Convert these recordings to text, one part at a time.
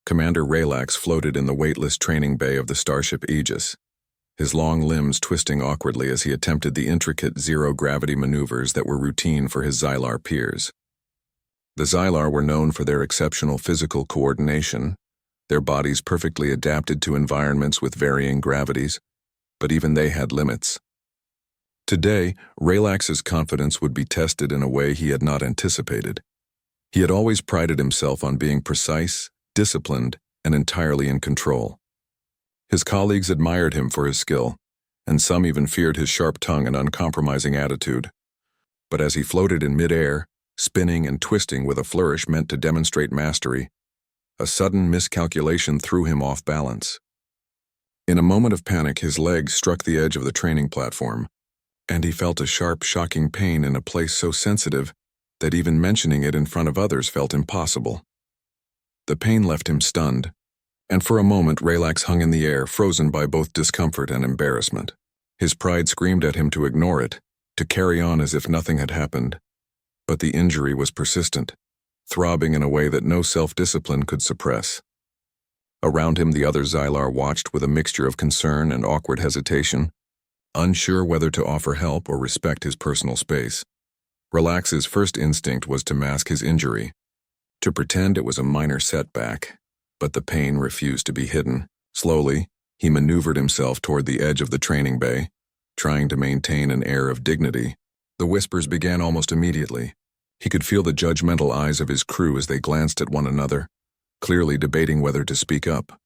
Commander Relax floated in the weightless training bay of the starship Aegis, his long limbs twisting awkwardly as he attempted the intricate zero-gravity maneuvers that were routine for his Xylar peers. The Xylar were known for their exceptional physical coordination, their bodies perfectly adapted to environments with varying gravities, but even they had limits. Today, Relax's confidence would be tested in a way he had not anticipated. He had always prided himself on being precise, disciplined, and entirely in control. His colleagues admired him for his skill, and some even feared his sharp tongue and uncompromising attitude. But as he floated in midair, spinning and twisting with a flourish meant to demonstrate mastery, a sudden miscalculation threw him off balance. In a moment of panic, his legs struck the edge of the training platform, and he felt a sharp, shocking pain in a place so sensitive that even mentioning it in front of others felt impossible. The pain left him stunned, and for a moment Relax hung in the air, frozen by both discomfort and embarrassment. His pride screamed at him to ignore it, to carry on as if nothing had happened. But the injury was persistent, throbbing in a way that no self-discipline could suppress. Around him the other Xylar watched with a mixture of concern and awkward hesitation, unsure whether to offer help or respect his personal space. Relax's first instinct was to mask his injury, to pretend it was a minor setback, but the pain refused to be hidden. Slowly, he maneuvered himself toward the edge of the training bay, trying to maintain an air of dignity. The whispers began almost immediately. He could feel the judgmental eyes of his crew as they glanced at one another, clearly debating whether to speak up.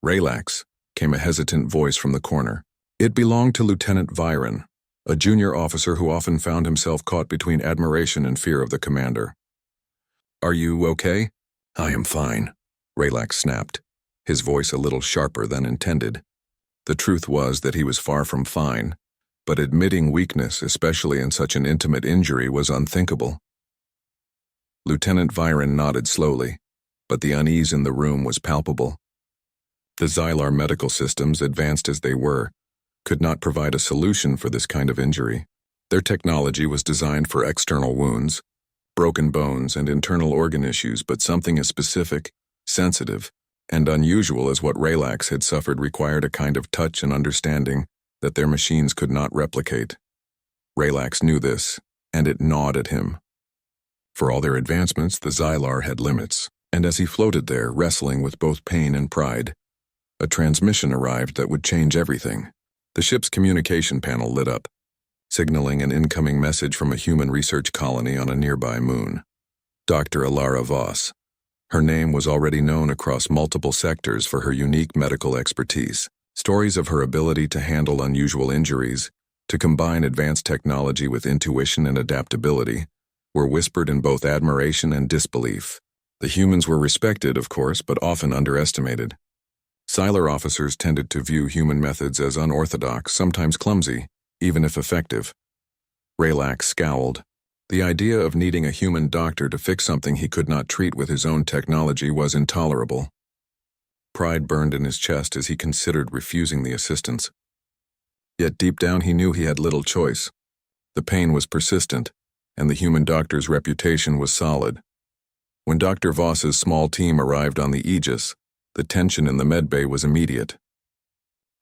"Relax," came a hesitant voice from the corner. It belonged to Lieutenant Viren, a junior officer who often found himself caught between admiration and fear of the commander. "Are you okay?" "I am fine," Relax snapped, his voice a little sharper than intended. The truth was that he was far from fine, but admitting weakness, especially in such an intimate injury, was unthinkable. Lieutenant Viren nodded slowly, but the unease in the room was palpable. The Xylar medical systems, advanced as they were, could not provide a solution for this kind of injury. Their technology was designed for external wounds, broken bones, and internal organ issues, but something as specific, sensitive, and unusual as what Relax had suffered required a kind of touch and understanding that their machines could not replicate. Relax knew this, and it gnawed at him. For all their advancements, the Xylar had limits, and as he floated there, wrestling with both pain and pride, a transmission arrived that would change everything. The ship's communication panel lit up, signaling an incoming message from a human research colony on a nearby moon. Dr. Alara Voss. Her name was already known across multiple sectors for her unique medical expertise. Stories of her ability to handle unusual injuries, to combine advanced technology with intuition and adaptability, were whispered in both admiration and disbelief. The humans were respected, of course, but often underestimated. Xylar officers tended to view human methods as unorthodox, sometimes clumsy, even if effective. Relax scowled. The idea of needing a human doctor to fix something he could not treat with his own technology was intolerable. Pride burned in his chest as he considered refusing the assistance. Yet deep down he knew he had little choice. The pain was persistent, and the human doctor's reputation was solid. When Dr. Voss's small team arrived on the Aegis, the tension in the medbay was immediate.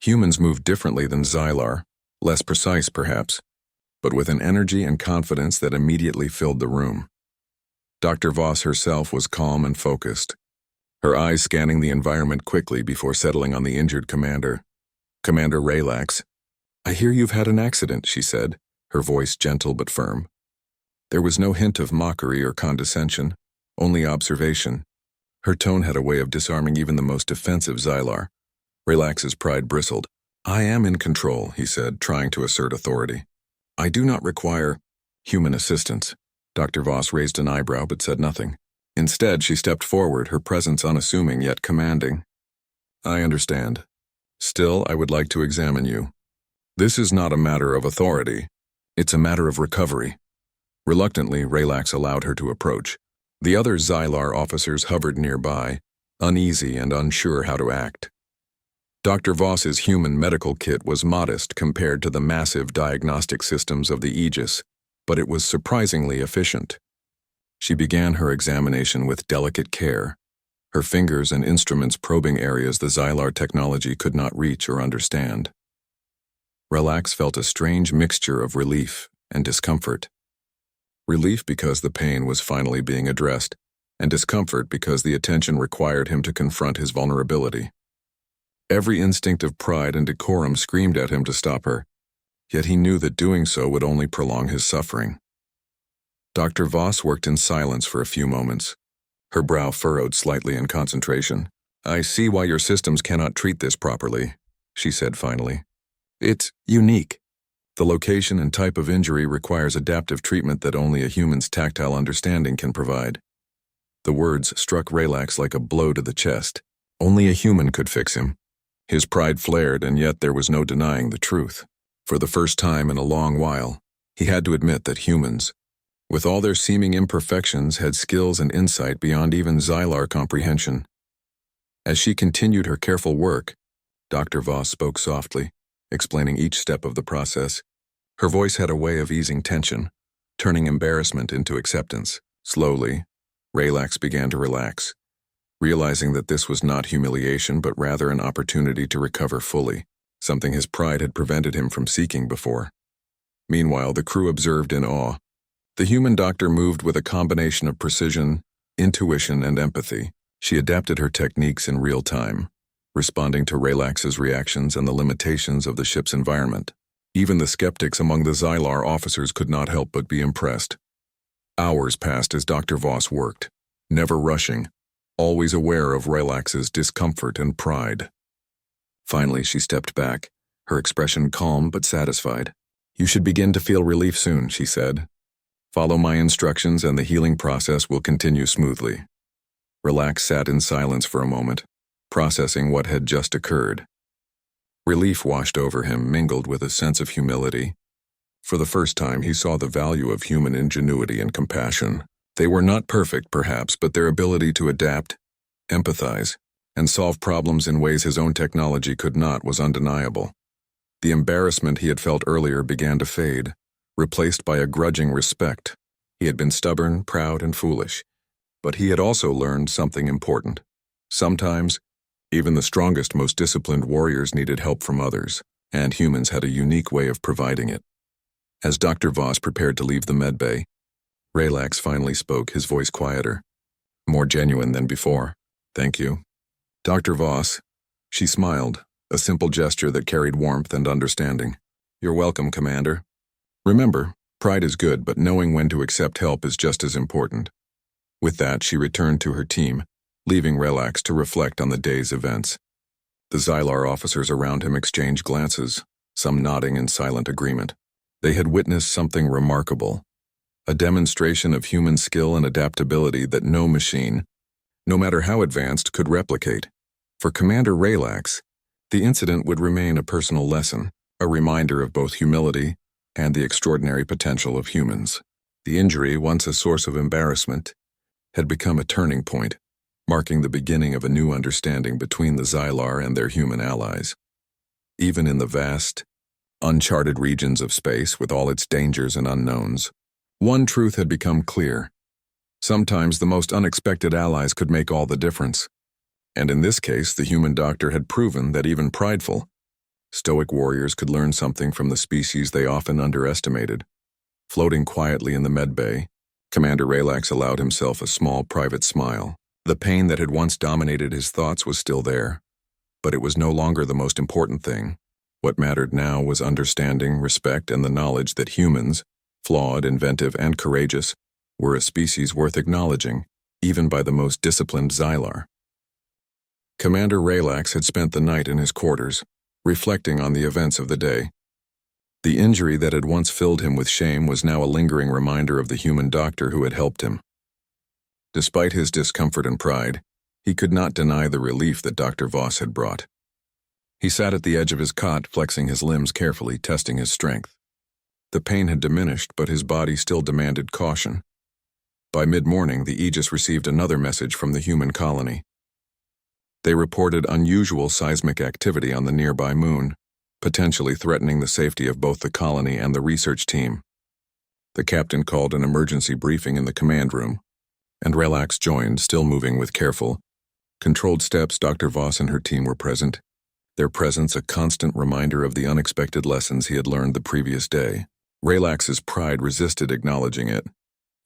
Humans moved differently than Xylar, less precise perhaps, but with an energy and confidence that immediately filled the room. Dr. Voss herself was calm and focused, her eyes scanning the environment quickly before settling on the injured commander. "Commander Relax, I hear you've had an accident," she said, her voice gentle but firm. There was no hint of mockery or condescension, only observation. Her tone had a way of disarming even the most defensive Xylar. Relax's pride bristled. "I am in control," he said, trying to assert authority. "I do not require human assistance." Dr. Voss raised an eyebrow but said nothing. Instead, she stepped forward, her presence unassuming yet commanding. "I understand. Still, I would like to examine you. This is not a matter of authority. It's a matter of recovery." Reluctantly, Relax allowed her to approach. The other Xylar officers hovered nearby, uneasy and unsure how to act. Dr. Voss's human medical kit was modest compared to the massive diagnostic systems of the Aegis, but it was surprisingly efficient. She began her examination with delicate care, her fingers and instruments probing areas the Xylar technology could not reach or understand. Relax felt a strange mixture of relief and discomfort. Relief because the pain was finally being addressed, and discomfort because the attention required him to confront his vulnerability. Every instinct of pride and decorum screamed at him to stop her, yet he knew that doing so would only prolong his suffering. Dr. Voss worked in silence for a few moments, her brow furrowed slightly in concentration. "I see why your systems cannot treat this properly," she said finally. "It's unique. The location and type of injury requires adaptive treatment that only a human's tactile understanding can provide." The words struck Relax like a blow to the chest. Only a human could fix him. His pride flared, and yet there was no denying the truth. For the first time in a long while, he had to admit that humans, with all their seeming imperfections, had skills and insight beyond even Xylar comprehension. As she continued her careful work, Dr. Voss spoke softly, explaining each step of the process. Her voice had a way of easing tension, turning embarrassment into acceptance. Slowly, Relax began to relax, realizing that this was not humiliation but rather an opportunity to recover fully, something his pride had prevented him from seeking before. Meanwhile, the crew observed in awe. The human doctor moved with a combination of precision, intuition, and empathy. She adapted her techniques in real time, responding to Relax's reactions and the limitations of the ship's environment. Even the skeptics among the Xylar officers could not help but be impressed. Hours passed as Dr. Voss worked, never rushing, always aware of Relax's discomfort and pride. Finally, she stepped back, her expression calm but satisfied. "You should begin to feel relief soon," she said. "Follow my instructions and the healing process will continue smoothly." Relax sat in silence for a moment, processing what had just occurred. Relief washed over him, mingled with a sense of humility. For the first time, he saw the value of human ingenuity and compassion. They were not perfect, perhaps, but their ability to adapt, empathize, and solve problems in ways his own technology could not was undeniable. The embarrassment he had felt earlier began to fade, replaced by a grudging respect. He had been stubborn, proud, and foolish, but he had also learned something important. Sometimes, even the strongest, most disciplined warriors needed help from others, and humans had a unique way of providing it. As Dr. Voss prepared to leave the medbay, Relax finally spoke, his voice quieter, more genuine than before. "Thank you, Dr. Voss." She smiled, a simple gesture that carried warmth and understanding. "You're welcome, Commander. Remember, pride is good, but knowing when to accept help is just as important." With that, she returned to her team, leaving Relax to reflect on the day's events. The Xylar officers around him exchanged glances, some nodding in silent agreement. They had witnessed something remarkable, a demonstration of human skill and adaptability that no machine, no matter how advanced, could replicate. For Commander Relax, the incident would remain a personal lesson, a reminder of both humility and the extraordinary potential of humans. The injury, once a source of embarrassment, had become a turning point, marking the beginning of a new understanding between the Xylar and their human allies. Even in the vast, uncharted regions of space with all its dangers and unknowns, one truth had become clear. Sometimes the most unexpected allies could make all the difference. And in this case, the human doctor had proven that even prideful, stoic warriors could learn something from the species they often underestimated. Floating quietly in the medbay, Commander Relax allowed himself a small private smile. The pain that had once dominated his thoughts was still there, but it was no longer the most important thing. What mattered now was understanding, respect, and the knowledge that humans, flawed, inventive, and courageous, were a species worth acknowledging, even by the most disciplined Xylar. Commander Relax had spent the night in his quarters, reflecting on the events of the day. The injury that had once filled him with shame was now a lingering reminder of the human doctor who had helped him. Despite his discomfort and pride, he could not deny the relief that Dr. Voss had brought. He sat at the edge of his cot, flexing his limbs carefully, testing his strength. The pain had diminished, but his body still demanded caution. By mid-morning, the Aegis received another message from the human colony. They reported unusual seismic activity on the nearby moon, potentially threatening the safety of both the colony and the research team. The captain called an emergency briefing in the command room, and Relax joined, still moving with careful, Controlled steps, Dr. Voss and her team were present, their presence a constant reminder of the unexpected lessons he had learned the previous day. Relax's pride resisted acknowledging it,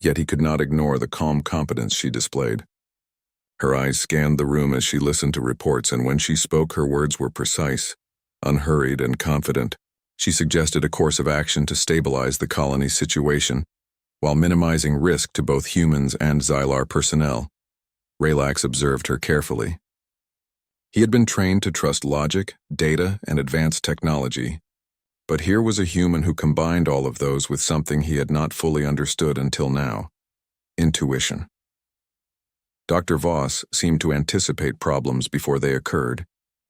yet he could not ignore the calm competence she displayed. Her eyes scanned the room as she listened to reports, and when she spoke, her words were precise, unhurried, and confident. She suggested a course of action to stabilize the colony's situation, while minimizing risk to both humans and Xylar personnel. Relax observed her carefully. He had been trained to trust logic, data, and advanced technology, but here was a human who combined all of those with something he had not fully understood until now: intuition. Dr. Voss seemed to anticipate problems before they occurred,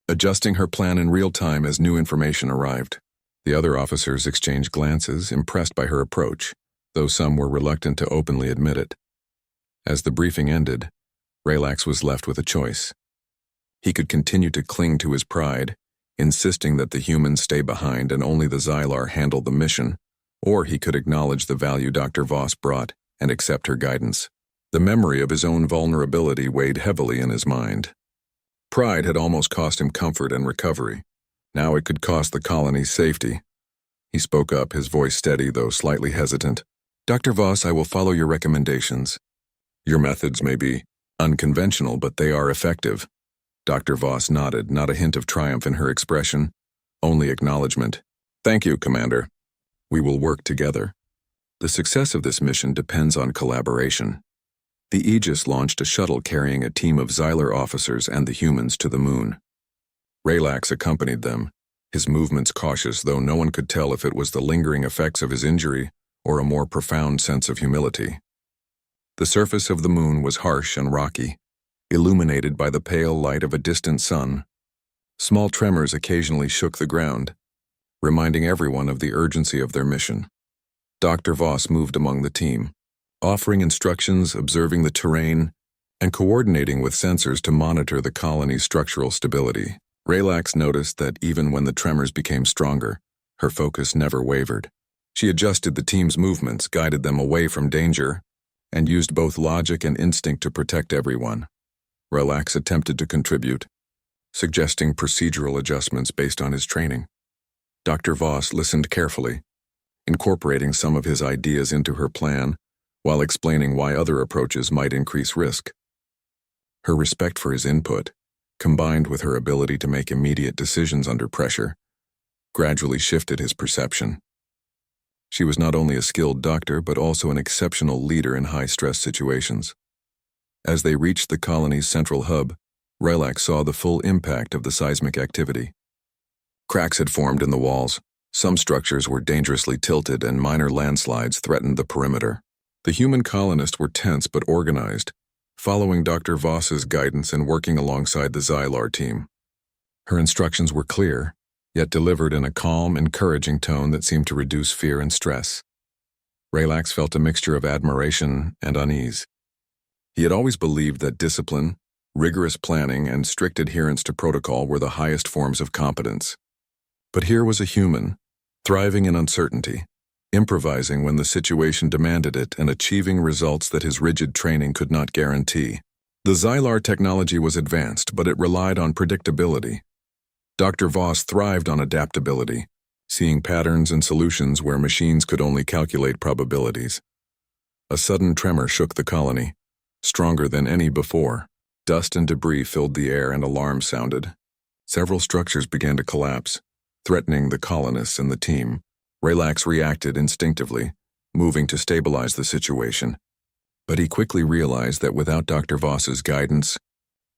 adjusting her plan in real time as new information arrived. The other officers exchanged glances, impressed by her approach, though some were reluctant to openly admit it. As the briefing ended, Relax was left with a choice. He could continue to cling to his pride, insisting that the humans stay behind and only the Xylar handle the mission, or he could acknowledge the value Dr. Voss brought and accept her guidance. The memory of his own vulnerability weighed heavily in his mind. Pride had almost cost him comfort and recovery. Now it could cost the colony's safety. He spoke up, his voice steady though slightly hesitant. "Dr. Voss, I will follow your recommendations. Your methods may be unconventional, but they are effective." Dr. Voss nodded, not a hint of triumph in her expression, only acknowledgement. "Thank you, Commander. We will work together." The success of this mission depends on collaboration. The Aegis launched a shuttle carrying a team of Xylar officers and the humans to the moon. Relax accompanied them, his movements cautious, though no one could tell if it was the lingering effects of his injury or a more profound sense of humility. The surface of the moon was harsh and rocky, illuminated by the pale light of a distant sun. Small tremors occasionally shook the ground, reminding everyone of the urgency of their mission. Dr. Voss moved among the team, offering instructions, observing the terrain, and coordinating with sensors to monitor the colony's structural stability. Relax noticed that even when the tremors became stronger, her focus never wavered. She adjusted the team's movements, guided them away from danger, and used both logic and instinct to protect everyone. Relax attempted to contribute, suggesting procedural adjustments based on his training. Dr. Voss listened carefully, incorporating some of his ideas into her plan, while explaining why other approaches might increase risk. Her respect for his input, combined with her ability to make immediate decisions under pressure, gradually shifted his perception. She was not only a skilled doctor, but also an exceptional leader in high-stress situations. As they reached the colony's central hub, Relax saw the full impact of the seismic activity. Cracks had formed in the walls, some structures were dangerously tilted, and minor landslides threatened the perimeter. The human colonists were tense but organized, following Dr. Voss's guidance and working alongside the Xylar team. Her instructions were clear, yet delivered in a calm, encouraging tone that seemed to reduce fear and stress. Relax felt a mixture of admiration and unease. He had always believed that discipline, rigorous planning, and strict adherence to protocol were the highest forms of competence. But here was a human, thriving in uncertainty, improvising when the situation demanded it, and achieving results that his rigid training could not guarantee. The Xylar technology was advanced, but it relied on predictability. Dr. Voss thrived on adaptability, seeing patterns and solutions where machines could only calculate probabilities. A sudden tremor shook the colony, stronger than any before. Dust and debris filled the air and alarms sounded. Several structures began to collapse, threatening the colonists and the team. Relax reacted instinctively, moving to stabilize the situation. But he quickly realized that without Dr. Voss's guidance,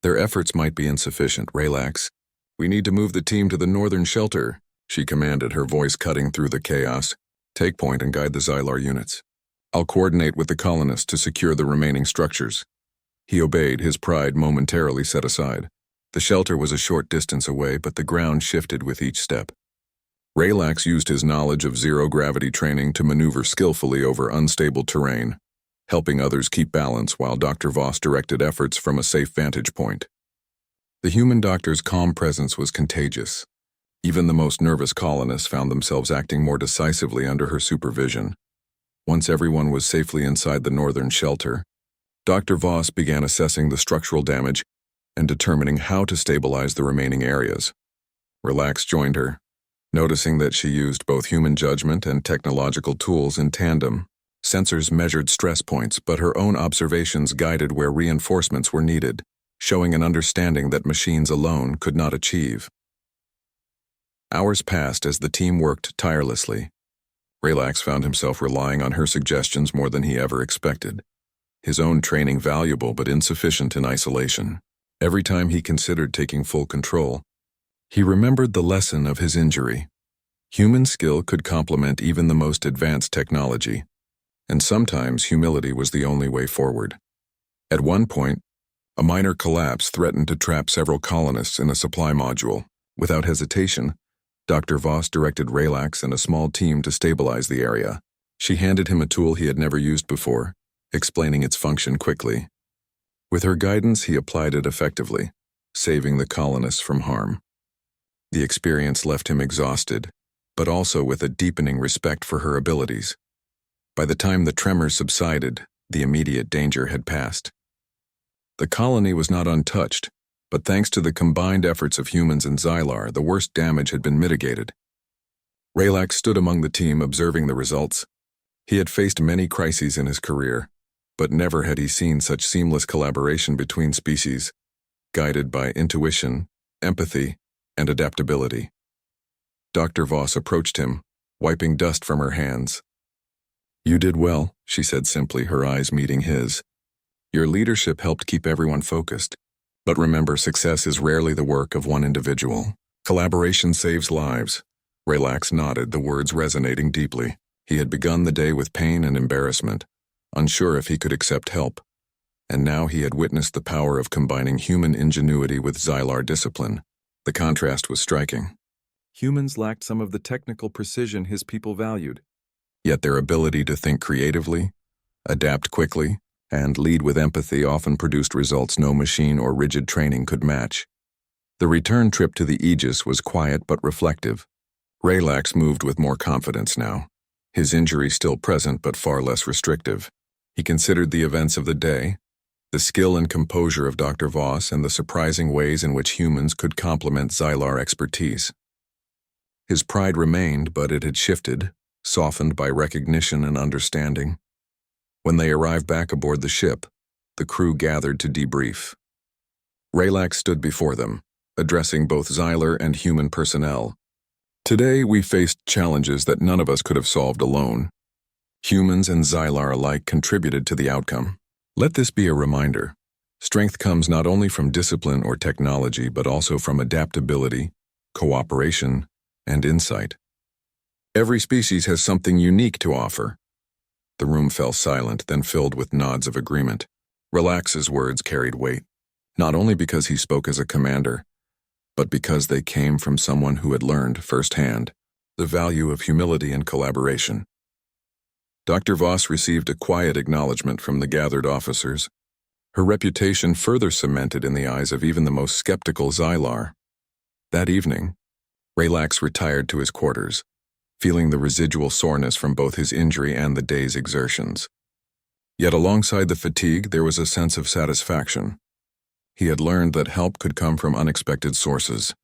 their efforts might be insufficient. "Relax, we need to move the team to the northern shelter," she commanded, her voice cutting through the chaos. "Take point and guide the Xylar units. I'll coordinate with the colonists to secure the remaining structures." He obeyed, his pride momentarily set aside. The shelter was a short distance away, but the ground shifted with each step. Relax used his knowledge of zero-gravity training to maneuver skillfully over unstable terrain, helping others keep balance while Dr. Voss directed efforts from a safe vantage point. The human doctor's calm presence was contagious. Even the most nervous colonists found themselves acting more decisively under her supervision. Once everyone was safely inside the northern shelter, Dr. Voss began assessing the structural damage and determining how to stabilize the remaining areas. Relax joined her, noticing that she used both human judgment and technological tools in tandem. Sensors measured stress points, but her own observations guided where reinforcements were needed, showing an understanding that machines alone could not achieve. Hours passed as the team worked tirelessly. Relax found himself relying on her suggestions more than he ever expected. His own training valuable but insufficient in isolation. Every time he considered taking full control, he remembered the lesson of his injury. Human skill could complement even the most advanced technology, and sometimes humility was the only way forward. At one point, a minor collapse threatened to trap several colonists in a supply module. Without hesitation, Dr. Voss directed Relax and a small team to stabilize the area. She handed him a tool he had never used before, explaining its function quickly. With her guidance, he applied it effectively, saving the colonists from harm. The experience left him exhausted, but also with a deepening respect for her abilities. By the time the tremors subsided, the immediate danger had passed. The colony was not untouched, but thanks to the combined efforts of humans and Xylar, the worst damage had been mitigated. Relax stood among the team observing the results. He had faced many crises in his career, but never had he seen such seamless collaboration between species, guided by intuition, empathy, and adaptability. Dr. Voss approached him, wiping dust from her hands. "You did well," she said simply, her eyes meeting his. "Your leadership helped keep everyone focused. But remember, success is rarely the work of one individual. Collaboration saves lives." Relax nodded, the words resonating deeply. He had begun the day with pain and embarrassment, unsure if he could accept help. And now he had witnessed the power of combining human ingenuity with Xylar discipline. The contrast was striking. Humans lacked some of the technical precision his people valued. Yet their ability to think creatively, adapt quickly, and lead with empathy often produced results no machine or rigid training could match. The return trip to the Aegis was quiet but reflective. Relax moved with more confidence now, his injury still present but far less restrictive. He considered the events of the day, the skill and composure of Dr. Voss, and the surprising ways in which humans could complement Xylar expertise. His pride remained, but it had shifted, softened by recognition and understanding. When they arrived back aboard the ship, the crew gathered to debrief. Relax stood before them, addressing both Xylar and human personnel. "Today we faced challenges that none of us could have solved alone. Humans and Xylar alike contributed to the outcome. Let this be a reminder. Strength comes not only from discipline or technology, but also from adaptability, cooperation, and insight. Every species has something unique to offer." The room fell silent, then filled with nods of agreement. Relax's words carried weight, not only because he spoke as a commander, but because they came from someone who had learned firsthand the value of humility and collaboration. Dr. Voss received a quiet acknowledgement from the gathered officers, her reputation further cemented in the eyes of even the most skeptical Xylar. That evening, Relax retired to his quarters, feeling the residual soreness from both his injury and the day's exertions. Yet alongside the fatigue, there was a sense of satisfaction. He had learned that help could come from unexpected sources,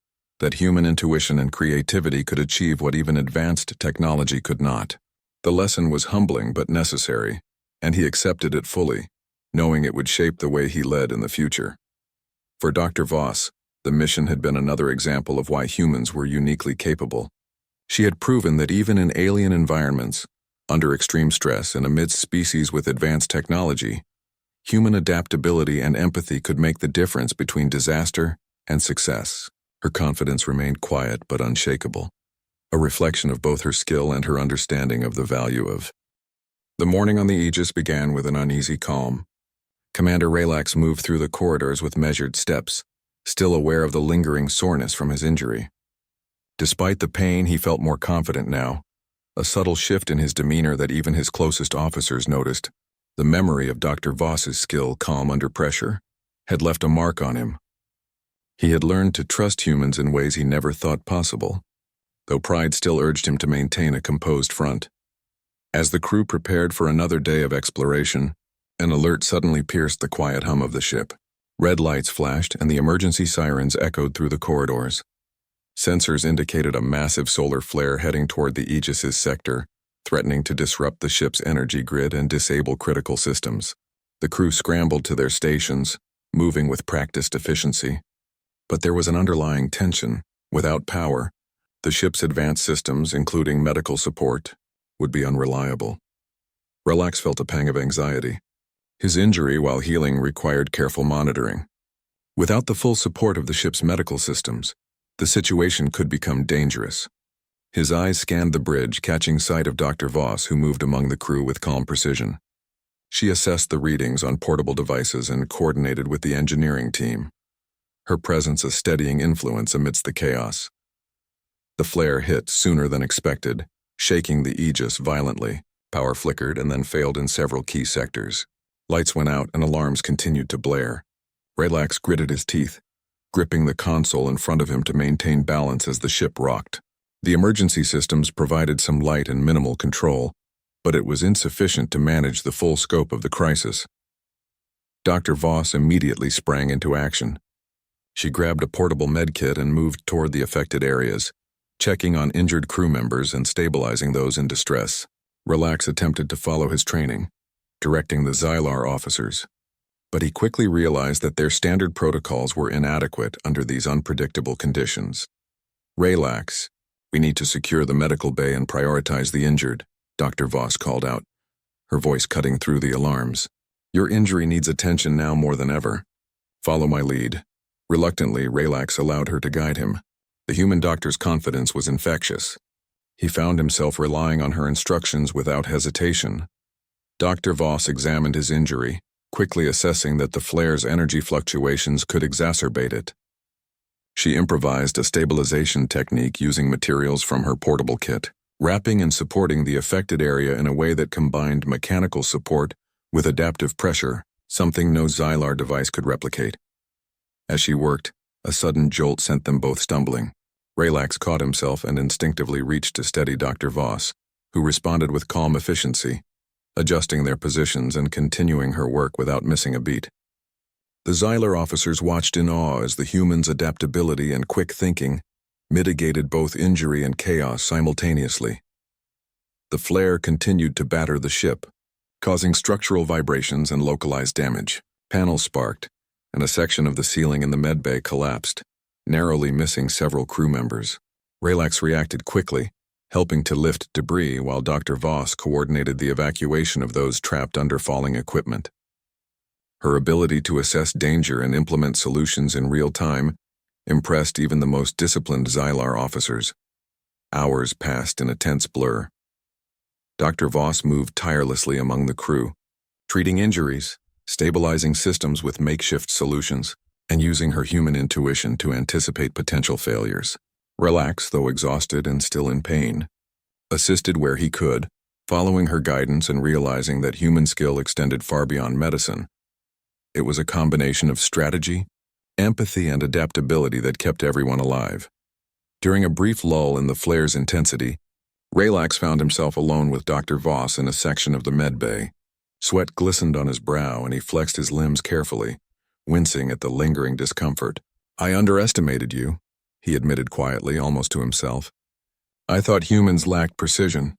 that human intuition and creativity could achieve what even advanced technology could not. The lesson was humbling but necessary, and he accepted it fully, knowing it would shape the way he led in the future. For Dr. Voss, the mission had been another example of why humans were uniquely capable. She had proven that even in alien environments, under extreme stress and amidst species with advanced technology, human adaptability and empathy could make the difference between disaster and success. Her confidence remained quiet but unshakable, a reflection of both her skill and her understanding of the value of. The morning on the Aegis began with an uneasy calm. Commander Relax moved through the corridors with measured steps, still aware of the lingering soreness from his injury. Despite the pain, he felt more confident now, a subtle shift in his demeanor that even his closest officers noticed. The memory of Dr. Voss's skill, calm under pressure, had left a mark on him. He had learned to trust humans in ways he never thought possible, though pride still urged him to maintain a composed front. As the crew prepared for another day of exploration, an alert suddenly pierced the quiet hum of the ship. Red lights flashed and the emergency sirens echoed through the corridors. Sensors indicated a massive solar flare heading toward the Aegis's sector, threatening to disrupt the ship's energy grid and disable critical systems. The crew scrambled to their stations, moving with practiced efficiency. But there was an underlying tension. Without power, the ship's advanced systems, including medical support, would be unreliable. Relax felt a pang of anxiety. His injury while healing required careful monitoring. Without the full support of the ship's medical systems, the situation could become dangerous. His eyes scanned the bridge, catching sight of Dr. Voss, who moved among the crew with calm precision. She assessed the readings on portable devices and coordinated with the engineering team, her presence a steadying influence amidst the chaos. The flare hit sooner than expected, shaking the Aegis violently. Power flickered and then failed in several key sectors. Lights went out and alarms continued to blare. Relax gritted his teeth, gripping the console in front of him to maintain balance as the ship rocked. The emergency systems provided some light and minimal control, but it was insufficient to manage the full scope of the crisis. Dr. Voss immediately sprang into action. She grabbed a portable medkit and moved toward the affected areas, checking on injured crew members and stabilizing those in distress. Relax attempted to follow his training, directing the Xylar officers, but he quickly realized that their standard protocols were inadequate under these unpredictable conditions. Relax, we need to secure the medical bay and prioritize the injured, Dr. Voss called out, her voice cutting through the alarms. Your injury needs attention now more than ever. Follow my lead. Reluctantly, Relax allowed her to guide him. The human doctor's confidence was infectious. He found himself relying on her instructions without hesitation. Dr. Voss examined his injury, quickly assessing that the flare's energy fluctuations could exacerbate it. She improvised a stabilization technique using materials from her portable kit, wrapping and supporting the affected area in a way that combined mechanical support with adaptive pressure, something no Xylar device could replicate. As she worked, a sudden jolt sent them both stumbling. Relax caught himself and instinctively reached to steady Dr. Voss, who responded with calm efficiency, adjusting their positions and continuing her work without missing a beat. The Xylar officers watched in awe as the human's adaptability and quick thinking mitigated both injury and chaos simultaneously. The flare continued to batter the ship, causing structural vibrations and localized damage. Panels sparked, and a section of the ceiling in the medbay collapsed, narrowly missing several crew members. Relax reacted quickly, helping to lift debris while Dr. Voss coordinated the evacuation of those trapped under falling equipment. Her ability to assess danger and implement solutions in real time impressed even the most disciplined Xylar officers. Hours passed in a tense blur. Dr. Voss moved tirelessly among the crew, treating injuries, stabilizing systems with makeshift solutions, and using her human intuition to anticipate potential failures. Relax, though exhausted and still in pain, assisted where he could, following her guidance and realizing that human skill extended far beyond medicine. It was a combination of strategy, empathy, and adaptability that kept everyone alive. During a brief lull in the flare's intensity, Relax found himself alone with Dr. Voss in a section of the med bay. Sweat glistened on his brow and he flexed his limbs carefully, wincing at the lingering discomfort. I underestimated you, he admitted quietly, almost to himself. I thought humans lacked precision.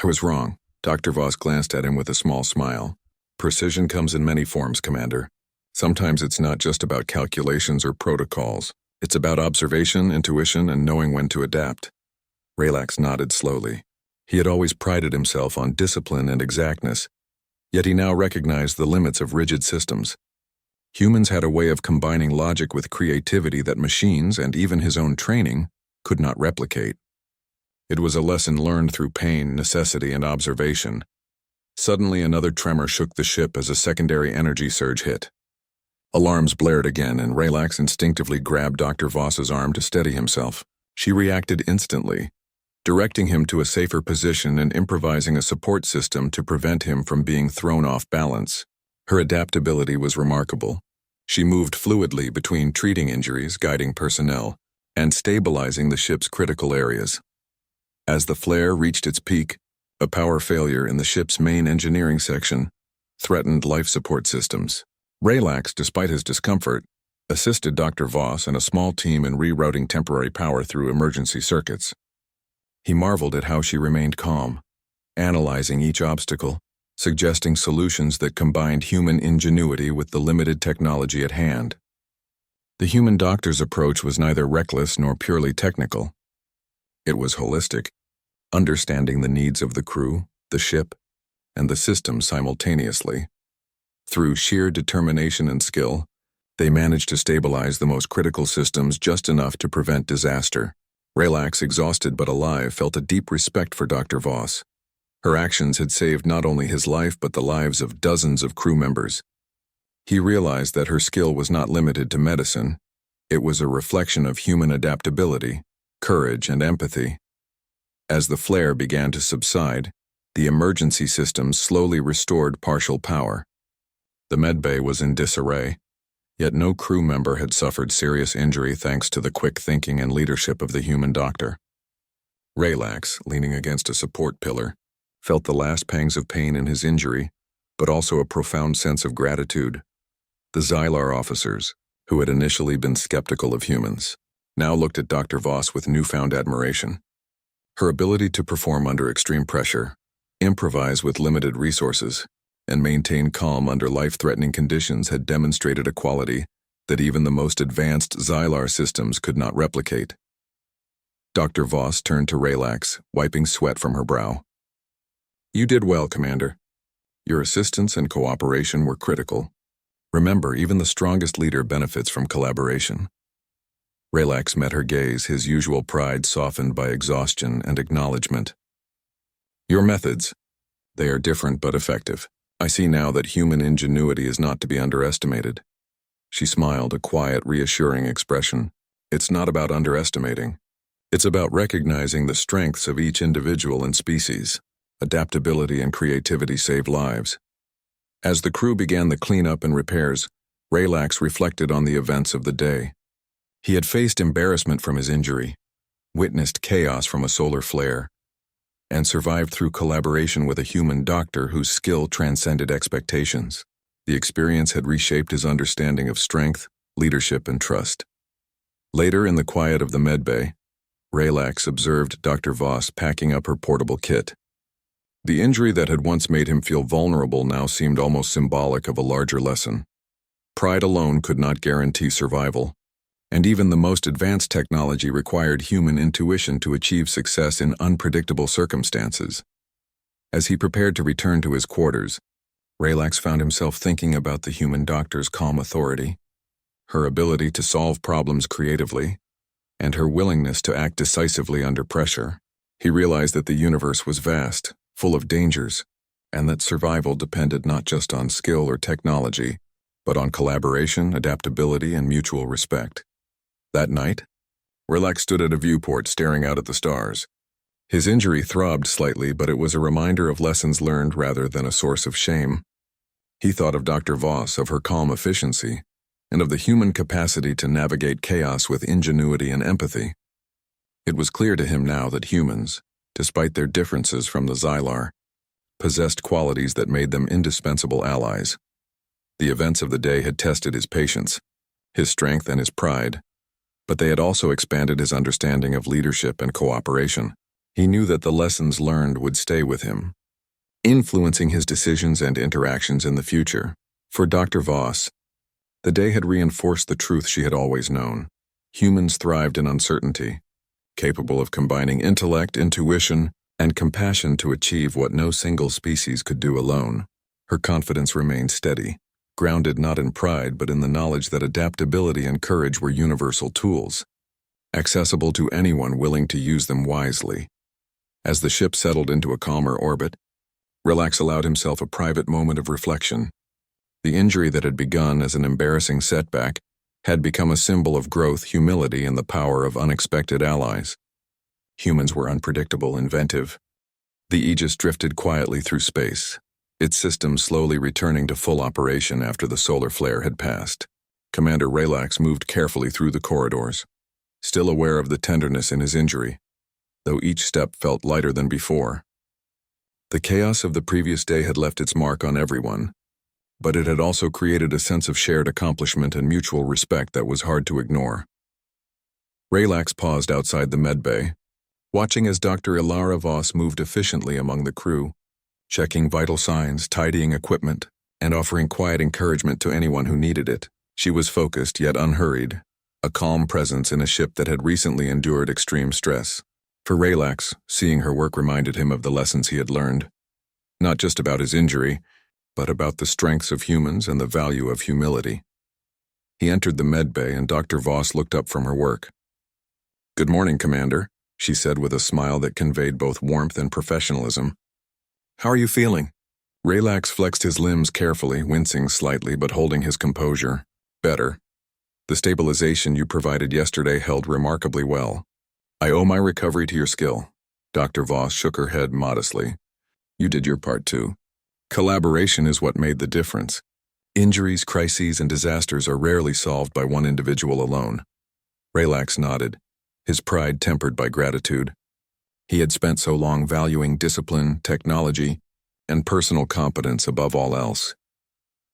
I was wrong. Dr. Voss glanced at him with a small smile. Precision comes in many forms, Commander. Sometimes it's not just about calculations or protocols. It's about observation, intuition, and knowing when to adapt. Relax nodded slowly. He had always prided himself on discipline and exactness, yet he now recognized the limits of rigid systems. Humans had a way of combining logic with creativity that machines, and even his own training, could not replicate. It was a lesson learned through pain, necessity, and observation. Suddenly another tremor shook the ship as a secondary energy surge hit. Alarms blared again, and Relax instinctively grabbed Dr. Voss's arm to steady himself. She reacted instantly, directing him to a safer position and improvising a support system to prevent him from being thrown off balance. Her adaptability was remarkable. She moved fluidly between treating injuries, guiding personnel, and stabilizing the ship's critical areas. As the flare reached its peak, a power failure in the ship's main engineering section threatened life support systems. Relax, despite his discomfort, assisted Dr. Voss and a small team in rerouting temporary power through emergency circuits. He marveled at how she remained calm, analyzing each obstacle, suggesting solutions that combined human ingenuity with the limited technology at hand. The human doctor's approach was neither reckless nor purely technical. It was holistic, understanding the needs of the crew, the ship, and the system simultaneously. Through sheer determination and skill, they managed to stabilize the most critical systems just enough to prevent disaster. Relax, exhausted but alive, felt a deep respect for Dr. Voss. Her actions had saved not only his life but the lives of dozens of crew members. He realized that her skill was not limited to medicine. It was a reflection of human adaptability, courage, and empathy. As the flare began to subside, the emergency systems slowly restored partial power. The medbay was in disarray, yet no crew member had suffered serious injury thanks to the quick thinking and leadership of the human doctor. Relax, leaning against a support pillar, felt the last pangs of pain in his injury, but also a profound sense of gratitude. The Xylar officers, who had initially been skeptical of humans, now looked at Dr. Voss with newfound admiration. Her ability to perform under extreme pressure, improvise with limited resources, and maintain calm under life-threatening conditions had demonstrated a quality that even the most advanced Xylar systems could not replicate. Dr. Voss turned to Relax, wiping sweat from her brow. "You did well, Commander. Your assistance and cooperation were critical. Remember, even the strongest leader benefits from collaboration." Relax met her gaze, his usual pride softened by exhaustion and acknowledgement. "Your methods, they are different but effective. I see now that human ingenuity is not to be underestimated." She smiled, a quiet, reassuring expression. "It's not about underestimating. It's about recognizing the strengths of each individual and species. Adaptability and creativity save lives." As the crew began the cleanup and repairs, Relax reflected on the events of the day. He had faced embarrassment from his injury, witnessed chaos from a solar flare, and survived through collaboration with a human doctor whose skill transcended expectations. The experience had reshaped his understanding of strength, leadership, and trust. Later, in the quiet of the medbay, Relax observed Dr. Voss packing up her portable kit. The injury that had once made him feel vulnerable now seemed almost symbolic of a larger lesson. Pride alone could not guarantee survival, and even the most advanced technology required human intuition to achieve success in unpredictable circumstances. As he prepared to return to his quarters, Relax found himself thinking about the human doctor's calm authority, her ability to solve problems creatively, and her willingness to act decisively under pressure. He realized that the universe was vast, full of dangers, and that survival depended not just on skill or technology, but on collaboration, adaptability, and mutual respect. That night, Relax stood at a viewport staring out at the stars. His injury throbbed slightly, but it was a reminder of lessons learned rather than a source of shame. He thought of Dr. Voss, of her calm efficiency, and of the human capacity to navigate chaos with ingenuity and empathy. It was clear to him now that humans, despite their differences from the Xylar, possessed qualities that made them indispensable allies. The events of the day had tested his patience, his strength, and his pride, but they had also expanded his understanding of leadership and cooperation. He knew that the lessons learned would stay with him, influencing his decisions and interactions in the future. For Dr. Voss, the day had reinforced the truth she had always known. Humans thrived in uncertainty, capable of combining intellect, intuition, and compassion to achieve what no single species could do alone. Her confidence remained steady, grounded not in pride but in the knowledge that adaptability and courage were universal tools, accessible to anyone willing to use them wisely. As the ship settled into a calmer orbit, Relax allowed himself a private moment of reflection. The injury that had begun as an embarrassing setback had become a symbol of growth, humility, and the power of unexpected allies. Humans were unpredictable, inventive. The Aegis drifted quietly through space, its systems slowly returning to full operation after the solar flare had passed. Commander Relax moved carefully through the corridors, still aware of the tenderness in his injury, though each step felt lighter than before. The chaos of the previous day had left its mark on everyone, but it had also created a sense of shared accomplishment and mutual respect that was hard to ignore. Relax paused outside the medbay, watching as Dr. Ilara Voss moved efficiently among the crew, checking vital signs, tidying equipment, and offering quiet encouragement to anyone who needed it. She was focused yet unhurried, a calm presence in a ship that had recently endured extreme stress. For Relax, seeing her work reminded him of the lessons he had learned, not just about his injury, but about the strengths of humans and the value of humility. He entered the medbay and Dr. Voss looked up from her work. "Good morning, Commander," she said with a smile that conveyed both warmth and professionalism. "How are you feeling?" Relax flexed his limbs carefully, wincing slightly but holding his composure. "Better. The stabilization you provided yesterday held remarkably well. I owe my recovery to your skill." Dr. Voss shook her head modestly. "You did your part too. Collaboration is what made the difference. Injuries, crises, and disasters are rarely solved by one individual alone." Relax nodded, his pride tempered by gratitude. He had spent so long valuing discipline, technology, and personal competence above all else.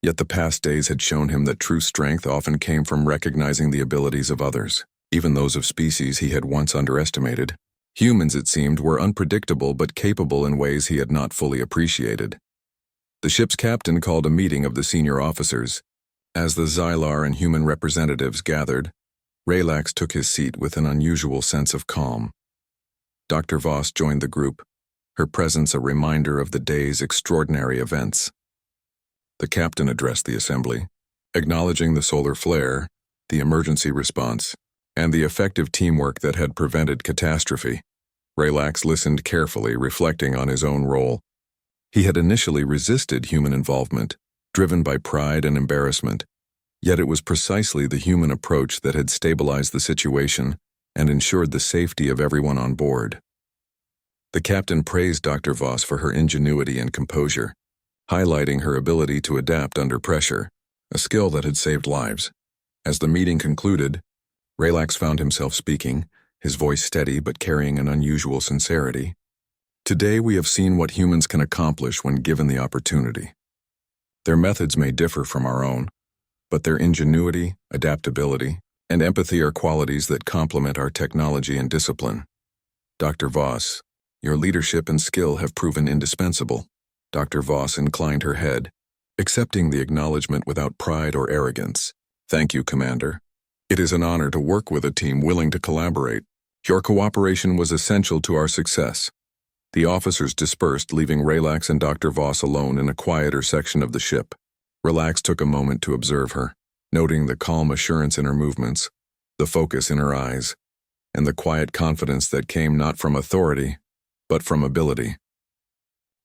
Yet the past days had shown him that true strength often came from recognizing the abilities of others, even those of species he had once underestimated. Humans, it seemed, were unpredictable but capable in ways he had not fully appreciated. The ship's captain called a meeting of the senior officers. As the Xylar and human representatives gathered, Relax took his seat with an unusual sense of calm. Dr. Voss joined the group, her presence a reminder of the day's extraordinary events. The captain addressed the assembly, acknowledging the solar flare, the emergency response, and the effective teamwork that had prevented catastrophe. Relax listened carefully, reflecting on his own role. He had initially resisted human involvement, driven by pride and embarrassment, yet it was precisely the human approach that had stabilized the situation and ensured the safety of everyone on board. The captain praised Dr. Voss for her ingenuity and composure, highlighting her ability to adapt under pressure, a skill that had saved lives. As the meeting concluded, Relax found himself speaking, his voice steady but carrying an unusual sincerity. "Today we have seen what humans can accomplish when given the opportunity. Their methods may differ from our own, but their ingenuity, adaptability, and empathy are qualities that complement our technology and discipline. Dr. Voss, your leadership and skill have proven indispensable." Dr. Voss inclined her head, accepting the acknowledgement without pride or arrogance. "Thank you, Commander. It is an honor to work with a team willing to collaborate. Your cooperation was essential to our success." The officers dispersed, leaving Relax and Dr. Voss alone in a quieter section of the ship. Relax took a moment to observe her, noting the calm assurance in her movements, the focus in her eyes, and the quiet confidence that came not from authority, but from ability.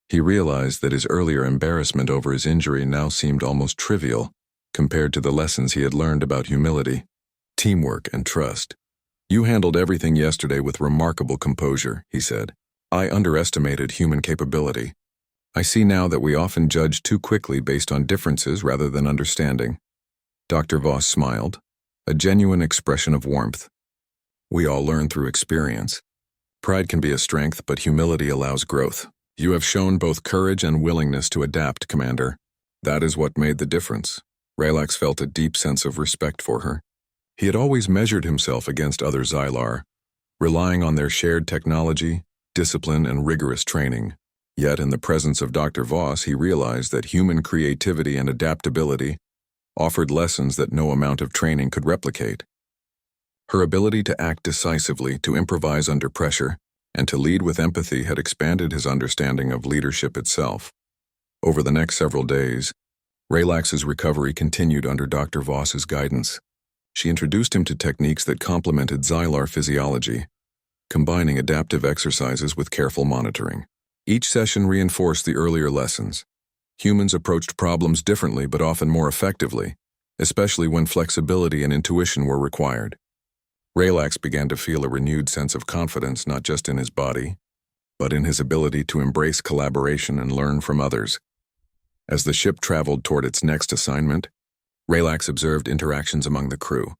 He realized that his earlier embarrassment over his injury now seemed almost trivial compared to the lessons he had learned about humility, teamwork, and trust. "You handled everything yesterday with remarkable composure," he said. "I underestimated human capability. I see now that we often judge too quickly based on differences rather than understanding." Dr. Voss smiled, a genuine expression of warmth. "We all learn through experience. Pride can be a strength, but humility allows growth. You have shown both courage and willingness to adapt, Commander. That is what made the difference." Relax felt a deep sense of respect for her. He had always measured himself against other Xylar, relying on their shared technology, discipline, and rigorous training. Yet in the presence of Dr. Voss, he realized that human creativity and adaptability offered lessons that no amount of training could replicate. Her ability to act decisively, to improvise under pressure, and to lead with empathy had expanded his understanding of leadership itself. Over the next several days, Relax's recovery continued under Dr. Voss's guidance. She introduced him to techniques that complemented Xylar physiology, combining adaptive exercises with careful monitoring. Each session reinforced the earlier lessons. Humans approached problems differently but often more effectively, especially when flexibility and intuition were required. Relax began to feel a renewed sense of confidence not just in his body, but in his ability to embrace collaboration and learn from others. As the ship traveled toward its next assignment, Relax observed interactions among the crew.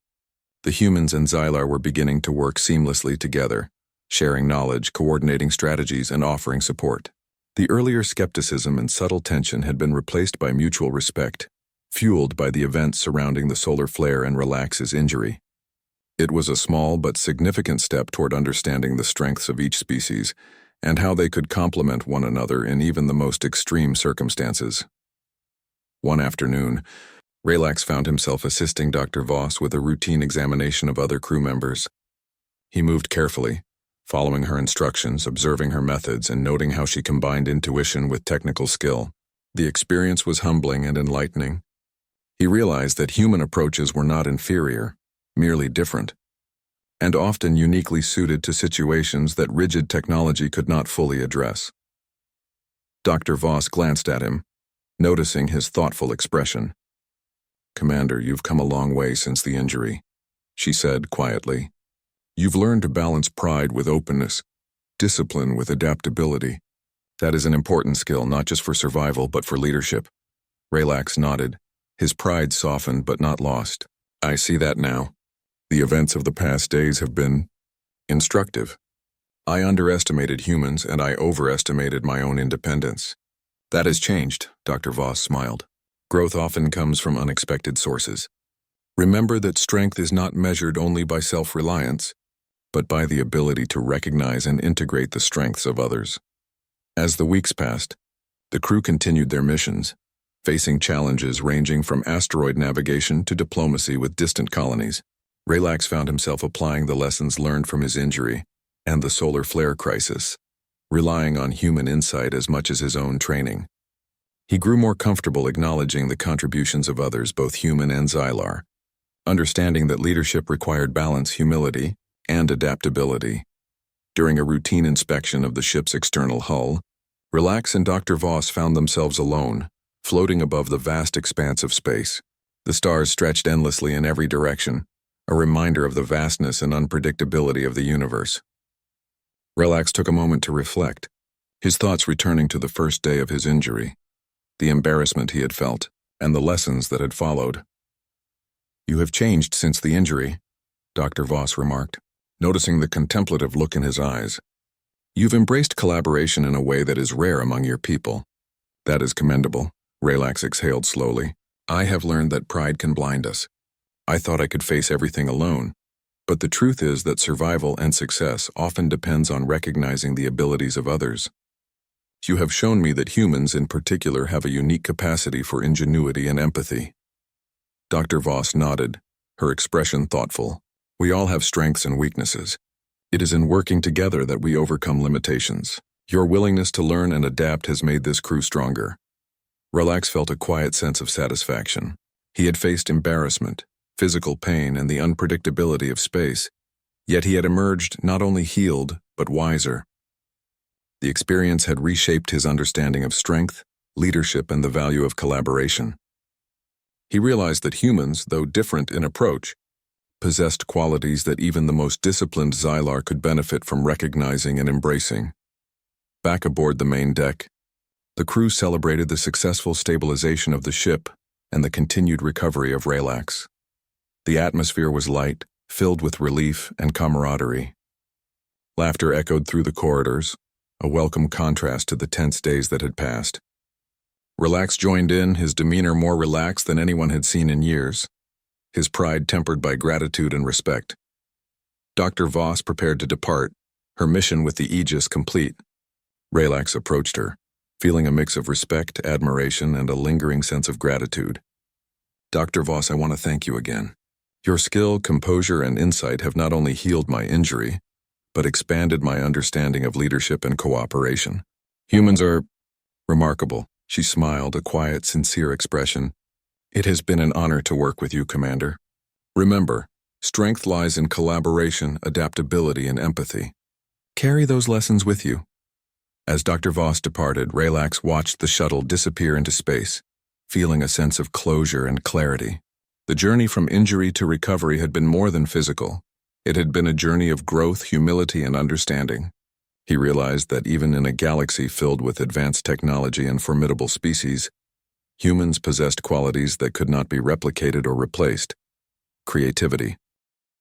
The humans and Xylar were beginning to work seamlessly together, sharing knowledge, coordinating strategies, and offering support. The earlier skepticism and subtle tension had been replaced by mutual respect, fueled by the events surrounding the solar flare and Relax's injury. It was a small but significant step toward understanding the strengths of each species and how they could complement one another in even the most extreme circumstances. One afternoon, Relax found himself assisting Dr. Voss with a routine examination of other crew members. He moved carefully, following her instructions, observing her methods, and noting how she combined intuition with technical skill. The experience was humbling and enlightening. He realized that human approaches were not inferior, merely different, and often uniquely suited to situations that rigid technology could not fully address. Dr. Voss glanced at him, noticing his thoughtful expression. "Commander, you've come a long way since the injury," she said quietly. "You've learned to balance pride with openness, discipline with adaptability. That is an important skill, not just for survival, but for leadership." Relax nodded, his pride softened but not lost. "I see that now. The events of the past days have been instructive. I underestimated humans and I overestimated my own independence." "That has changed," Dr. Voss smiled. "Growth often comes from unexpected sources. Remember that strength is not measured only by self-reliance, but by the ability to recognize and integrate the strengths of others." As the weeks passed, the crew continued their missions, facing challenges ranging from asteroid navigation to diplomacy with distant colonies. Relax found himself applying the lessons learned from his injury and the solar flare crisis, relying on human insight as much as his own training. He grew more comfortable acknowledging the contributions of others, both human and Xylar, understanding that leadership required balance, humility, and adaptability. During a routine inspection of the ship's external hull, Relax and Dr. Voss found themselves alone, floating above the vast expanse of space. The stars stretched endlessly in every direction, a reminder of the vastness and unpredictability of the universe. Relax took a moment to reflect, his thoughts returning to the first day of his injury, the embarrassment he had felt, and the lessons that had followed. "You have changed since the injury," Dr. Voss remarked, noticing the contemplative look in his eyes. "You've embraced collaboration in a way that is rare among your people." "That is commendable," Relax exhaled slowly. "I have learned that pride can blind us. I thought I could face everything alone, but the truth is that survival and success often depends on recognizing the abilities of others. You have shown me that humans in particular have a unique capacity for ingenuity and empathy." Dr. Voss nodded, her expression thoughtful. "We all have strengths and weaknesses. It is in working together that we overcome limitations. Your willingness to learn and adapt has made this crew stronger." Relax felt a quiet sense of satisfaction. He had faced embarrassment, physical pain, and the unpredictability of space, yet he had emerged not only healed, but wiser. The experience had reshaped his understanding of strength, leadership, and the value of collaboration. He realized that humans, though different in approach, possessed qualities that even the most disciplined Xylar could benefit from recognizing and embracing. Back aboard the main deck, the crew celebrated the successful stabilization of the ship and the continued recovery of Relax. The atmosphere was light, filled with relief and camaraderie. Laughter echoed through the corridors, a welcome contrast to the tense days that had passed. Relax joined in, his demeanor more relaxed than anyone had seen in years, his pride tempered by gratitude and respect. Dr. Voss prepared to depart, her mission with the Aegis complete. Relax approached her, feeling a mix of respect, admiration, and a lingering sense of gratitude. "Dr. Voss, I want to thank you again. Your skill, composure, and insight have not only healed my injury, but expanded my understanding of leadership and cooperation. Humans are remarkable." She smiled, a quiet, sincere expression. "It has been an honor to work with you, Commander. Remember, strength lies in collaboration, adaptability, and empathy. Carry those lessons with you." As Dr. Voss departed, Relax watched the shuttle disappear into space, feeling a sense of closure and clarity. The journey from injury to recovery had been more than physical. It had been a journey of growth, humility, and understanding. He realized that even in a galaxy filled with advanced technology and formidable species, humans possessed qualities that could not be replicated or replaced: creativity,